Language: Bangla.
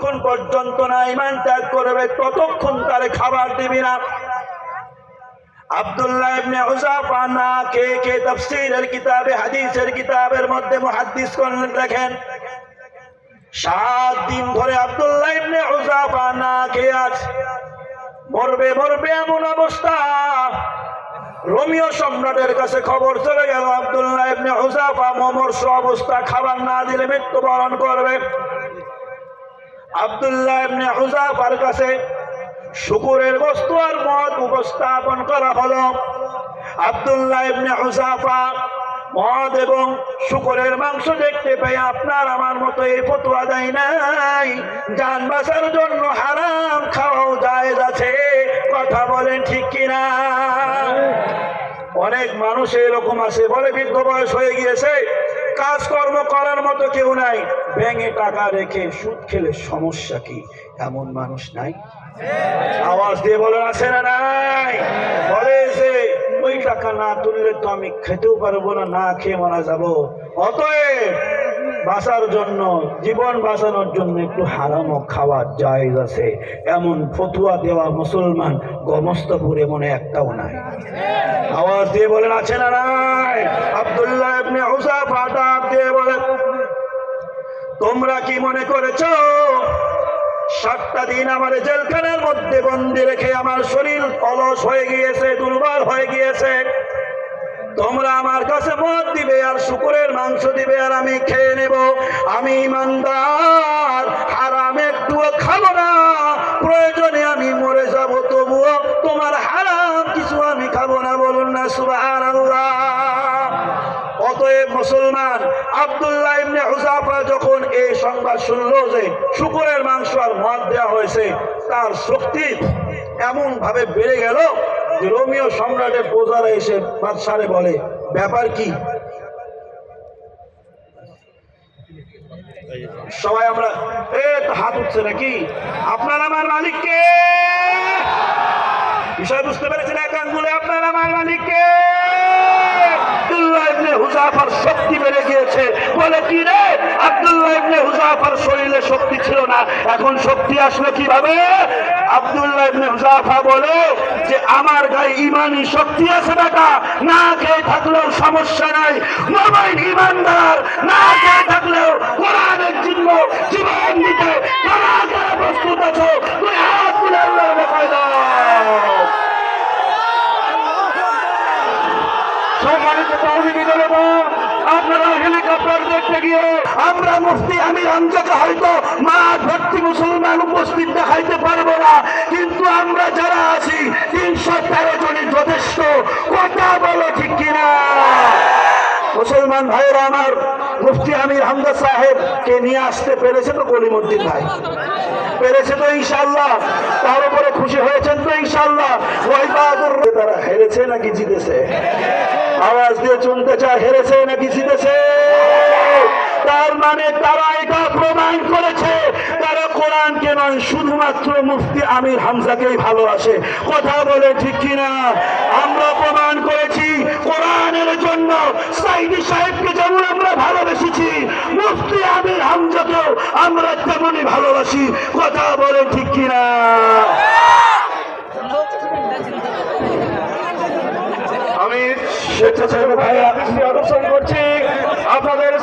যতক্ষণ পর্যন্ত না ঈমান ত্যাগ করবে ততক্ষণ তারে খাবার দিবি না। আব্দুল্লাহ ইবনে হুযাফা না কে কে তাফসীরের কিতাবে হাদিসের কিতাবের মধ্যে মুহাদ্দিসগণ দেখেন 7 দিন ধরে আব্দুল্লাহ ইবনে হুযাফা না কে আছে, মরবে মরবে এমন অবস্থা। রোমীয় সম্রাটের কাছে খবর চলে গেল আব্দুল্লাহ ইবনে হুযাফা মুমূর্ষ অবস্থা, খাবার না দিলে মৃত্যুবরণ করবে। আব্দুল্লাহ ইবনে হুযাফার কাছে শুকরের গোশত আর মদ উপস্থাপন করা হলো। আব্দুল্লাহ ইবনে হুযাফা মদ এবং শুকরের মাংস দেখতে পেয়ে আপনার আমার মতো এই ফতোয়া দেয় নাই, জান বাঁচার জন্য হারাম খাওয়াও জায়েজ আছে। কথা বলেন ঠিক কিনা? অনেক মানুষ এরকম আছে, বলে বৃদ্ধ বয়স হয়ে গিয়েছে, কাজকর্ম করার মতো কেউ নাই, ব্যাংকে টাকা রেখে সুদ খেলে সমস্যা কি? এমন মানুষ নাই? আওয়াজ দিয়ে বলেন আছে না নাই? বলে যে ওই টাকা না তুললে তো আমি খেতেও পারবো না, না খেয়ে মারা যাবো। অতএব বাঁচার জন্য, জীবন বাঁচানোর জন্য একটু হারামও খাওয়া জায়েজ আছে, এমন ফতোয়া দেওয়া মুসলমান গমস্তপুরে মনে একটাও নাই। আওয়াজ দিয়ে বলেন আছে না নাই? আব্দুল্লাহ ইবনে হুযাফা ডাক দিয়ে বলে, তোমরা কি মনে করেছো 7টা দিন আমার জেলখানার মধ্যে বন্দি রেখে আমার শরীর অলস হয়ে গিয়েছে, দুর্বল হয়ে গিয়েছে, তোমরা আমার কাছে মদ দিবে আর শুকরের মাংস দিবে আর আমি খেয়ে নেব? আমি ঈমানদার, হারাম একটুও খাবো না, প্রয়োজনে আমি মরে যাব, তবুও তোমার হারাম কিছু আমি খাবো না। বলুন না সুবহানাল্লাহ। অতএব মুসলমান, আব্দুল্লাহ ইবনে হুযাফা যখন এই সংবাদ শুনলো যে শুকরের মাংস আর মদ দেওয়া হয়েছে, তার শক্তি এমন ভাবে বেড়ে গেল যে রোমীয় সম্রাটের প্রজারা এসে বাদশারে বলে, ব্যাপার কি? সবাই আমরা হাত উঠছে নাকি? আপনার আমার মালিককে বিষয় বুঝতে পেরেছেন? এক আঙ্গুলে আপনার আমার মালিককে। আব্দুল্লাহ ইবনে হুযাফার শক্তি বেড়ে গিয়েছে। বলে কি রে, আব্দুল্লাহ ইবনে হুযাফার শরীরে শক্তি ছিল না, এখন শক্তি আসলো কিভাবে? আব্দুল্লাহ ইবনে হুযাফা বলে যে আমার গায়ে ঈমানি শক্তি আছে বেটা, না খেয়ে থাকলেও সমস্যা নাই, মুমিন ঈমানদার, না খেয়ে থাকলেও কোরআনের জন্য জীবন দিতে কারা কারা প্রস্তুত আছো? তুই হাত তুলে আল্লাহর দেখায় দাও। সম্মানিত তাওহীদি জনতা, আপনারা হেলিকপ্টার দেখতে গিয়ে আমরা মুফতি আমির হামজাকে হয়তো মাঠ ভর্তি মুসলমান উপস্থিত দেখাইতে পারবো না, কিন্তু আমরা যারা আছি 313 জনই যথেষ্ট। কথা বলো ঠিক কিনা? মুসলমান ভাইয়েরা আমার, মুফতি আমির হামজা সাহেবকে নিয়ে আসতে পেরেছে তো কলিমউদ্দিন ভাই? পেরেছে তো ইনশাআল্লাহ? তার উপরে খুশি হয়েছেন তো ইনশাআল্লাহ? ওই বাহাদুর তারা হেরেছে নাকি জিতেছে? আওয়াজ দিয়ে শুনতে চায়, হেরেছে নাকি জিতেছে? তার মানে তারা এটা প্রমাণ করেছে তারা কোরআনকে নয়, শুধুমাত্র মুফতি আমির হামজাকেই ভালোবাসে। কথা বলে ঠিক কিনা? আমরা প্রমাণ করেছি কোরআনের জন্য সাইদি সাহেবকে যেমন আমরা ভালোবেসেছি, মুফতি আমির হামজাকেও আমরা তেমনই ভালোবাসি। কথা বলে ঠিক কিনা? আমি স্বেচ্ছাসেবক ভাই আকর্ষণ করছি আপনাদের